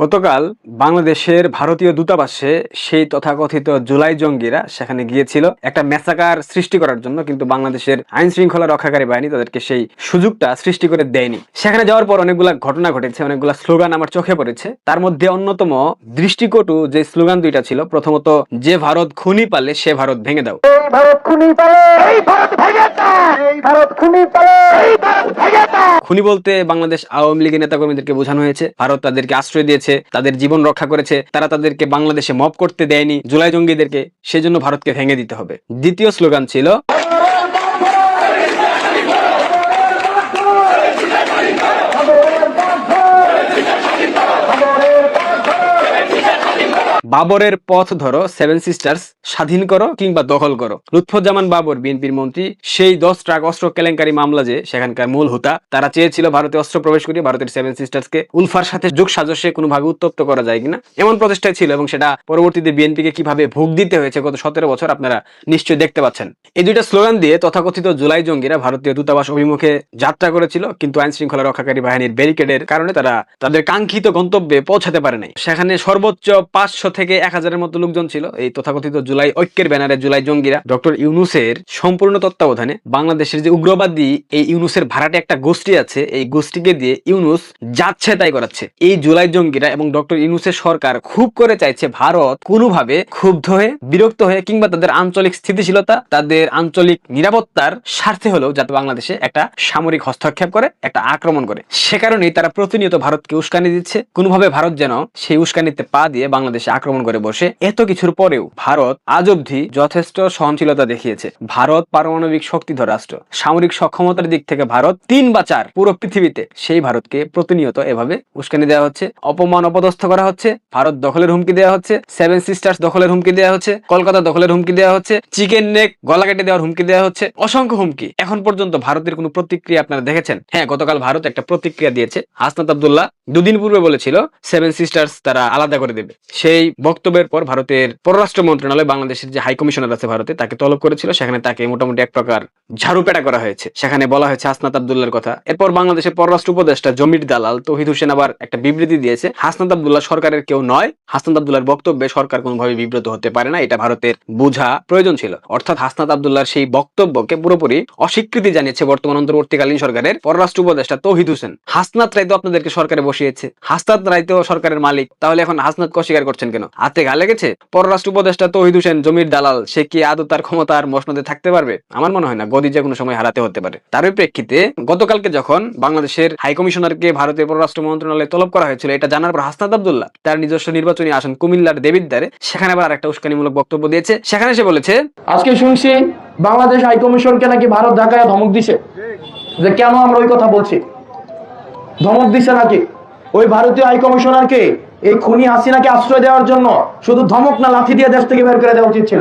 গতকাল বাংলাদেশের ভারতীয় দূতাবাসে সেই তথাকথিত জুলাই জঙ্গিরা সেখানে গিয়েছিল একটা ম্যাসাকার সৃষ্টি করার জন্য, কিন্তু বাংলাদেশের আইন শৃঙ্খলা রক্ষাকারী বাহিনী তাদেরকে সেই সুযোগটা সৃষ্টি করে দেয়নি। সেখানে যাওয়ার পর অনেকগুলা ঘটনা ঘটেছে, অনেকগুলা স্লোগান আমার চোখে পড়েছে। তার মধ্যে অন্যতম দৃষ্টিকটু যে স্লোগান দুইটা ছিল, প্রথমত, যে ভারত খুনি পালে সে ভারত ভেঙে দাও। খুনি বলতে বাংলাদেশ আওয়ামী লীগের নেতাকর্মীদেরকে বোঝানো হয়েছে। ভারত তাদেরকে আশ্রয় দিয়েছে, তাদের জীবন রক্ষা করেছে, তারা তাদেরকে বাংলাদেশে মব করতে দেয়নি জুলাই জঙ্গিদেরকে, সেজন্য ভারতকে ভেঙে দিতে হবে। দ্বিতীয় স্লোগান ছিল বাবরের পথ ধরো, সেভেন সিস্টার্স স্বাধীন করো কিংবা দখল করো। লুৎফুজ্জামান বাবর বিএনপির মন্ত্রী, সেই 10 ট্রাক অস্ত্র কেলেঙ্কারি মামলা যে সেখানকার মূল হোতা, তারা চেয়েছিল ভারতে অস্ত্র প্রবেশ করিয়ে ভারতের সেভেন সিস্টার্সকে উলফার সাথে যোগ সাজসে কোনোভাবে উত্তপ্ত করা যায় কিনা, এমন প্রচেষ্টা ছিল। এবং সেটা পরবর্তীতে বিএনপিকে কিভাবে ভোগ দিতে হয়েছে গত 17 বছর আপনারা নিশ্চয়ই দেখতে পাচ্ছেন। এই দুইটা স্লোগান দিয়ে তথাকথিত জুলাই জঙ্গিরা ভারতীয় দূতাবাস অভিমুখে যাত্রা করেছিল, কিন্তু আইন শৃঙ্খলা রক্ষাকারী বাহিনীর ব্যারিকেডের কারণে তারা তাদের কাঙ্ক্ষিত গন্তব্যে পৌঁছাতে পারে নাই। সেখানে সর্বোচ্চ 500 থেকে 1000-এর মতো লোকজন ছিল। এই তথাকথিত জুলাই ঐক্যের ব্যানারে জুলাই জঙ্গিরা ডক্টর ইউনূসের সম্পূর্ণ তত্ত্বাবধানে বাংলাদেশের যে উগ্রবাদী এই ইউনূসের ভাড়াটে একটা গোষ্ঠী আছে, এই গোষ্ঠীকে দিয়ে ইউনূস যাচ্ছে তাই করাচ্ছে। এই জুলাই জঙ্গিরা এবং ডক্টর ইউনূসের সরকার খুব করে চাইছে ভারত কোনোভাবে ক্ষুব্ধ হয়ে, বিরক্ত হয়ে কিংবা তাদের আঞ্চলিক স্থিতিশীলতা, তাদের আঞ্চলিক নিরাপত্তার স্বার্থে হলেও যাতে বাংলাদেশে একটা সামরিক হস্তক্ষেপ করে, একটা আক্রমণ করে। সে কারণেই তারা প্রতিনিয়ত ভারতকে উস্কানি দিচ্ছে, কোনোভাবে ভারত যেন সেই উস্কানিতে পা দিয়ে বাংলাদেশে আক্রমণ করে বসে। এত কিছুর পরেও ভারত আজ অবধি যথেষ্ট সহনশীলতা দেখিয়েছে। ভারত পারমাণবিক শক্তিধর রাষ্ট্র, সামরিক সক্ষমতার দিক থেকে ভারত 3 বা 4 পুরো পৃথিবীতে। সেই ভারতকে প্রতিনিয়ত এভাবে উস্কানি দেওয়া হচ্ছে, অপমান অপদস্থ করা হচ্ছে, ভারত দখলের হুমকি দেওয়া হচ্ছে, সেভেন সিস্টার্স দখলের হুমকি দেওয়া হচ্ছে, কলকাতা দখলের হুমকি দেওয়া হচ্ছে, চিকেন নেক গলা কেটে দেওয়ার হুমকি দেওয়া হচ্ছে, অসংখ্য হুমকি। এখন পর্যন্ত ভারতের কোনো প্রতিক্রিয়া আপনারা দেখেছেন? হ্যাঁ, গতকাল ভারত একটা প্রতিক্রিয়া দিয়েছে। হাসনাত আব্দুল্লাহ 2 দিন পূর্বে বলেছিল সেভেন সিস্টার্স তারা আলাদা করে দেবে। সেই বক্তব্যের পর ভারতের পররাষ্ট্র মন্ত্রণালয় বাংলাদেশের যে হাই কমিশনার আছে ভারতে, তাকে তলব করেছিল। সেখানে তাকে মোটামুটি এক প্রকার ঝাড়ুপেটা করা হয়েছে। সেখানে বলা হয়েছে হাসনাত আব্দুল্লাহর কথা। এরপর বাংলাদেশের পররাষ্ট্র উপদেষ্টা জমির দালাল তৌহিদ হোসেন আবার একটা বিবৃতি দিয়েছে, হাসনাত আব্দুল্লাহ সরকারের কেউ নয়, হাসনাত আব্দুল্লাহর বক্তব্যে সরকার কোনোভাবে বিব্রত হতে পারে না, এটা ভারতের বোঝা প্রয়োজন ছিল। অর্থাৎ হাসনাত আব্দুল্লাহর সেই বক্তব্যকে পুরোপুরি অস্বীকৃতি জানিয়েছে বর্তমান অন্তর্বর্তীকালীন সরকারের পররাষ্ট্র উপদেষ্টা তৌহিদ হোসেন। হাসনাত রায় তো আপনাদেরকে সরকারে বসিয়েছে, হাসনাত রায় তো সরকারের মালিক, তাহলে এখন হাসনাতকে অস্বীকার করছেন কেন? হাতে ঘা লেগেছে? পররাষ্ট্র উপদেষ্টা তৌহিদ হোসেন জমির দালাল, সে কি আদৌ তার ক্ষমতার মসনদে থাকতে পারবে? আমার মনে হয় না। গদি যে কোনো সময় হারাতে হতে পারে। তার প্রেক্ষিতে গতকালকে যখন বাংলাদেশের হাই কমিশনারকে ভারতের পররাষ্ট্র মন্ত্রণালয়ে তলব করা হয়েছিল, এটা জানার পর হাসনাত আব্দুল্লাহ তার নিজস্ব নির্বাচনী আসন কুমিল্লার দেবিদ্বারে সেখানে আবার আরেকটা উস্কানিমূলক বক্তব্য দিয়েছে। সেখানে সে বলেছে, আজকে শুনছি বাংলাদেশ হাই কমিশনকে নাকি ভারত ঢাকায় ধমক দিছে, যে কেন আমরা ওই কথা বলছি। ধমক দিছে নাকি ওই ভারতীয় হাই কমিশনারকে এই খুনি হাসিনাকে আশ্রয় দেওয়ার জন্য? শুধু ধমক না, লাঠি দিয়ে দেশ থেকে বের করে দেওয়া উচিত ছিল।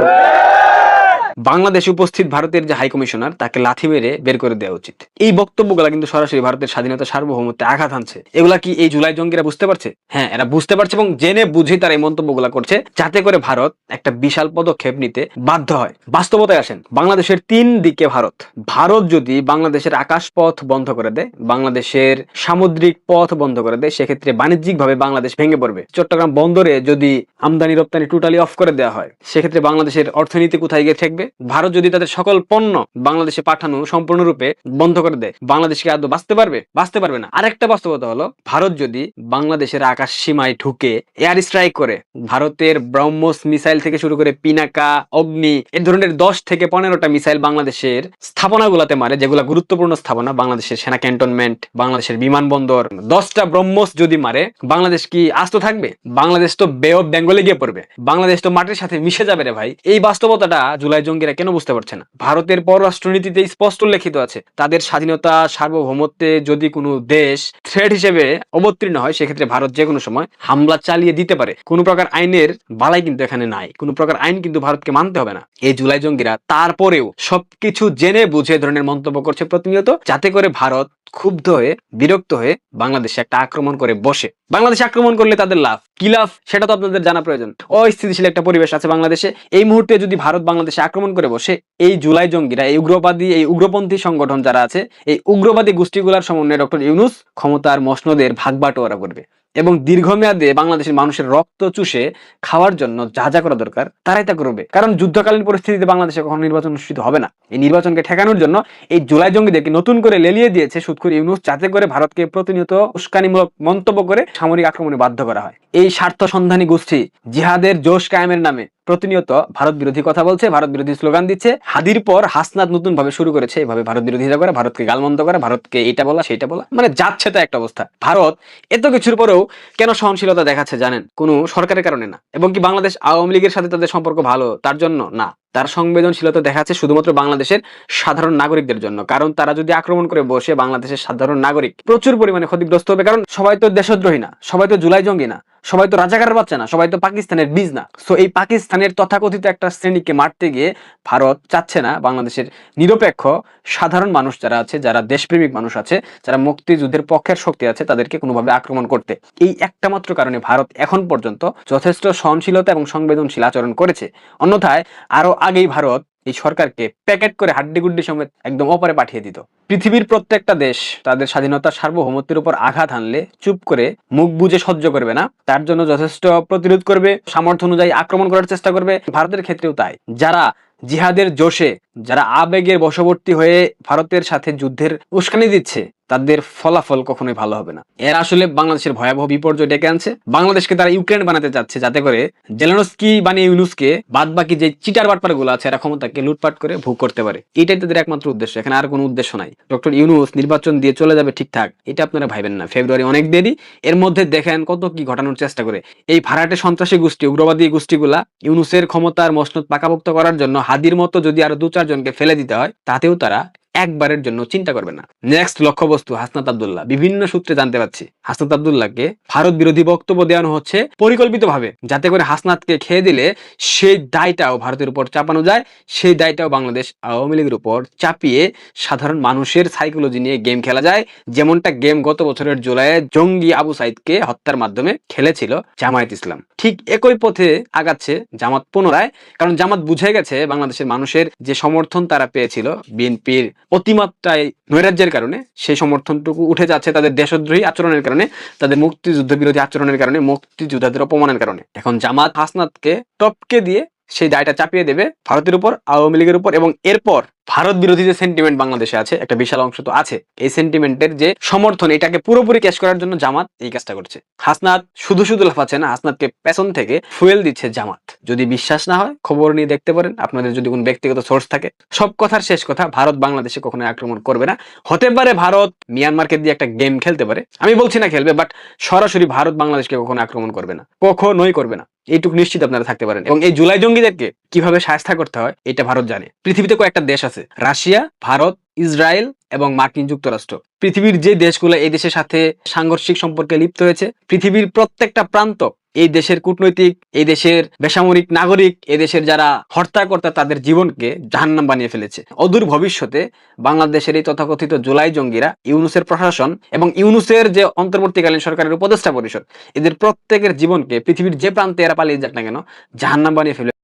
বাংলাদেশে উপস্থিত ভারতের যে হাই কমিশনার তাকে লাথি মেরে বের করে দেওয়া উচিত। এই বক্তব্যগুলা কিন্তু সরাসরি ভারতের স্বাধীনতা সার্বভৌমত্বে আঘাত হানছে। এগুলা কি এই জুলাই জঙ্গিরা বুঝতে পারছে? হ্যাঁ, এরা বুঝতে পারছে এবং জেনে বুঝে তারা এই মন্তব্যগুলা করছে, যাতে করে ভারত একটা বিশাল পদক্ষেপ নিতে বাধ্য হয়। বাস্তবতায় আসেন, বাংলাদেশের 3 দিকে ভারত। ভারত যদি বাংলাদেশের আকাশ পথ বন্ধ করে দেয়, বাংলাদেশের সামুদ্রিক পথ বন্ধ করে দেয়, সেক্ষেত্রে বাণিজ্যিক ভাবে বাংলাদেশ ভেঙে পড়বে। চট্টগ্রাম বন্দরে যদি আমদানি রপ্তানি টোটালি অফ করে দেওয়া হয়, সেক্ষেত্রে বাংলাদেশের অর্থনীতি কোথায় গিয়ে ঠেকবে? ভারত যদি তাদের সকল পণ্য বাংলাদেশে পাঠানো সম্পূর্ণরূপে বন্ধ করে দেয়, বাংলাদেশকে আদৌ বাঁচতে পারবে? বাঁচতে পারবে না। আরেকটা বাস্তবতা হলো, ভারত যদি বাংলাদেশের আকাশ সীমায় ঢুকে এয়ার স্ট্রাইক করে, ভারতের ব্রহ্মস মিসাইল থেকে শুরু করে পিনাকা, অগ্নি, এই ধরনের 10 থেকে 15টা মিসাইল বাংলাদেশের স্থাপনাগুলোতে মারে, যেগুলো গুরুত্বপূর্ণ স্থাপনা, বাংলাদেশের সেনা ক্যান্টনমেন্ট, বাংলাদেশের বিমানবন্দর, 10টা ব্রহ্মস যদি মারে, বাংলাদেশ কি আস্ত থাকবে? বাংলাদেশ তো বে অফ বেঙ্গলে গিয়ে পড়বে, বাংলাদেশ তো মাটির সাথে মিশে যাবে রে ভাই। এই বাস্তবতাটা জুলাই জঙ্গিরা কেন বুঝতে পারছে না? ভারতের পররাষ্ট্রনীতিতে স্পষ্ট লিখিত আছে, তাদের স্বাধীনতা সার্বভৌমত্বে যদি কোনো দেশ থ্রেট হিসেবে অবতীর্ণ হয়, সেক্ষেত্রে ভারত যে কোনো সময় হামলা চালিয়ে দিতে পারে। কোনো প্রকার আইনের বালাই কিন্তু এখানে নাই, কোনো প্রকার আইন কিন্তু ভারতকে মানতে হবে না। এই জুলাই জঙ্গিরা তারপরেও সবকিছু জেনে বুঝে ধরনের মন্তব্য করছে প্রতিনিয়ত, যাতে করে ভারত ক্ষুব্ধ হয়ে, বিরক্ত হয়ে বাংলাদেশে একটা আক্রমণ করে বসে। বাংলাদেশ আক্রমণ করলে তাদের লাভ কি লাভ সেটা তো আপনাদের জানা প্রয়োজন। অস্থিতিশীল একটা পরিবেশ আছে বাংলাদেশে। এই মুহূর্তে যদি ভারত বাংলাদেশে আক্রমণ করে বসে, এই জুলাই জঙ্গিরা, এই উগ্রবাদী, এই উগ্রপন্থী সংগঠন যারা আছে, এই উগ্রবাদী গোষ্ঠীগুলোর সমন্বয়ে ডক্টর ইউনূস ক্ষমতার মসনদের ভাগবাটোয়ারা করবে। এবং দীর্ঘমেয়াদে বাংলাদেশের মানুষের রক্ত চুষে খাওয়ার জন্য যা যা করা দরকার তারাই তা করবে। কারণ যুদ্ধকালীন পরিস্থিতিতে বাংলাদেশে কখনো নির্বাচন অনুষ্ঠিত হবে না। এই নির্বাচনকে ঠেকানোর জন্য এই জুলাই জঙ্গিদেরকে নতুন করে লেলিয়ে দিয়েছে সুদখোর ইউনূস, যাতে করে ভারতকে প্রতিনিয়ত উস্কানিমূলক মন্তব্য করে সামরিক আক্রমণে বাধ্য করা হয়। এই স্বার্থ সন্ধানী গোষ্ঠী জিহাদের জোশ কায়েমের নামে প্রতিনিয়ত ভারত বিরোধী কথা বলছে, ভারত বিরোধী স্লোগান দিচ্ছে। হাদির পর হাসনাত নতুন ভাবে শুরু করেছে এভাবে ভারত বিরোধিতা করে, ভারতকে গালমন্দ করে, ভারতকে এটা বলা সেইটা বলা, মানে যাচ্ছে তো একটা অবস্থা। ভারত এত কিছুর পরেও কেন সহনশীলতা দেখাচ্ছে জানেন? কোনো সরকারের কারণে না, এবং কি বাংলাদেশ আওয়ামী লীগের সাথে তাদের সম্পর্ক ভালো তার জন্য না। তার সংবেদনশীলতা দেখাচ্ছে শুধুমাত্র বাংলাদেশের সাধারণ নাগরিকদের জন্য। কারণ তারা যদি আক্রমণ করে বসে, বাংলাদেশের সাধারণ নাগরিক প্রচুর পরিমাণে ক্ষতিগ্রস্ত হবে। কারণ সবাই তো দেশদ্রোহী না, সবাই তো জুলাই জঙ্গি না, সবাই তো রাজাকারের বাচ্চা না, সবাই তো পাকিস্তানের বীজ না। সো এই পাকিস্তানের তথাকথিত একটা শ্রেণীকে মারতে গিয়ে ভারত চাচ্ছে না বাংলাদেশের নিরপেক্ষ সাধারণ মানুষ যারা আছে, যারা দেশপ্রেমিক মানুষ আছে, যারা মুক্তিযুদ্ধের পক্ষের শক্তি আছে, তাদেরকে কোনোভাবে আক্রমণ করতে। এই একটা মাত্র কারণে ভারত এখন পর্যন্ত যথেষ্ট সহনশীলতা এবং সংবেদনশীল আচরণ করেছে। অন্যথায় আরো আগেই ভারত এই সরকারকে প্যাকেট করে হাড্ডিগুড্ডি সমেত একদম অপরে পাঠিয়ে দিত। পৃথিবীর প্রত্যেকটা দেশ তাদের স্বাধীনতার সার্বভৌমত্বের উপর আঘাত হানলে চুপ করে মুখ বুজে সহ্য করবে না, তার জন্য যথেষ্ট প্রতিরোধ করবে, সামর্থ্য অনুযায়ী আক্রমণ করার চেষ্টা করবে। ভারতের ক্ষেত্রেও তাই। যারা জিহাদের জোশে, যারা আবেগের বশবর্তী হয়ে ভারতের সাথে যুদ্ধের উস্কানি দিচ্ছে, তাদের ফলাফল কখনোই ভালো হবে না। এর আসলে বাংলাদেশের ভয়াবহ বিপর্যয় ডেকে আনছে। বাংলাদেশকে তারা ইউক্রেন বানাতে চাচ্ছে, যাতে করে জেলেনস্কি বানিয়ে ইউনূসকে বাদ বাকি যে চিটার বাটপার গুলো আছে এরা ক্ষমতাকে লুটপাট করে ভোগ করতে পারে। এটাই তাদের একমাত্র উদ্দেশ্য, এখানে আর কোনো উদ্দেশ্য নাই। ডক্টর ইউনূস নির্বাচন দিয়ে চলে যাবে ঠিকঠাক, এটা আপনারা ভাইবেন না। ফেব্রুয়ারি অনেক দেরি, এর মধ্যে দেখেন কত কি ঘটানোর চেষ্টা করে এই ভাড়াটে সন্ত্রাসী গোষ্ঠী, উগ্রবাদী গোষ্ঠীগুলা। ইউনূসের ক্ষমতার মসনদ পাকাপোক্ত করার জন্য হাদির মতো যদি আরো 2-4 জনকে ফেলে দিতে হয়, তাতেও তারা একবারের জন্য চিন্তা করবে না। নেক্সট লক্ষ্যবস্তু হাসনাত আব্দুল্লাহ। বিভিন্ন সূত্রে জানতে পারছি হাসনাত আব্দুল্লাহকে ভারত বিরোধী বক্তব্য দেওয়ানো হচ্ছে পরিকল্পিতভাবে, যাতে করে হাসনাতকে খেয়ে দিলে সেই দায়টাও ভারতের উপর চাপানো যায়, সেই দায়টাও বাংলাদেশ আওয়ামী লীগের উপর চাপিয়ে সাধারণ মানুষের সাইকোলজি নিয়ে গেম খেলা যায়। যেমনটা গেম গত বছরের জুলাইয়ে জঙ্গি আবু সাইদকে হত্যার মাধ্যমে খেলেছিল জামায়াত ইসলাম, ঠিক একই পথে আগাচ্ছে জামাত পুনরায়। কারণ জামাত বুঝে গেছে বাংলাদেশের মানুষের যে সমর্থন তারা পেয়েছিল বিএনপির অতিমাত্রায় নৈরাজ্যের কারণে, সেই সমর্থনটুকু উঠে যাচ্ছে তাদের দেশদ্রোহী আচরণের কারণে, তাদের মুক্তিযুদ্ধ বিরোধী আচরণের কারণে, মুক্তিযোদ্ধাদের অপমানের কারণে। এখন জামাত হাসনাতকে টপকে দিয়ে সেই দায়টা চাপিয়ে দেবে ভারতের উপর, আওয়ামী লীগের উপর। এবং এরপর ভারত বিরোধী যে সেন্টিমেন্ট বাংলাদেশে আছে, একটা বিশাল অংশ তো আছে, এই সেন্টিমেন্টের যে সমর্থন, এটাকে পুরোপুরি ক্যাশ করার জন্য জামাত এই কাজটা করছে। হাসনাত শুধু শুধু লাফাচ্ছে না, হাসনাতকে পেছন থেকে ফুয়েল দিচ্ছে জামাত। যদি বিশ্বাস না হয় খবর নিয়ে দেখতে পারেন, আপনাদের যদি কোনো ব্যক্তিগত সোর্স থাকে। সব কথার শেষ কথা, ভারত বাংলাদেশে কখনো আক্রমণ করবে না। হতে পারে ভারত মিয়ানমারকে দিয়ে একটা গেম খেলতে পারে, আমি বলছি না খেলবে, বাট সরাসরি ভারত বাংলাদেশকে কখনো আক্রমণ করবে না, কখনোই করবে না, এইটুকু নিশ্চিত আপনারা থাকতে পারেন। এবং এই জুলাই জঙ্গিদেরকে কিভাবে শায়েস্তা করতে হয় এটা ভারত জানে। পৃথিবীতে কয়েকটা দেশ আছে, রাশিয়া, ভারত, ইসরায়েল এবং মার্কিন যুক্তরাষ্ট্র। পৃথিবীর যে দেশগুলো এই দেশের সাথে সাংঘর্ষিক সম্পর্কে লিপ্ত হয়েছে, পৃথিবীর প্রত্যেকটা প্রান্ত এই দেশের কূটনৈতিক, এই দেশের বেসামরিক নাগরিক, এই দেশের যারা হত্যাকর্তা, তাদের জীবনকে জাহান্নাম বানিয়ে ফেলেছে। অদূর ভবিষ্যতে বাংলাদেশের এই তথাকথিত জুলাই জঙ্গিরা, ইউনূসের প্রশাসন এবং ইউনূসের যে অন্তর্বর্তীকালীন সরকারের উপদেষ্টা পরিষদ, এদের প্রত্যেকের জীবনকে পৃথিবীর যে প্রান্তে এরা পালিয়ে যাক না কেন জাহান্নাম বানিয়ে ফেলবে।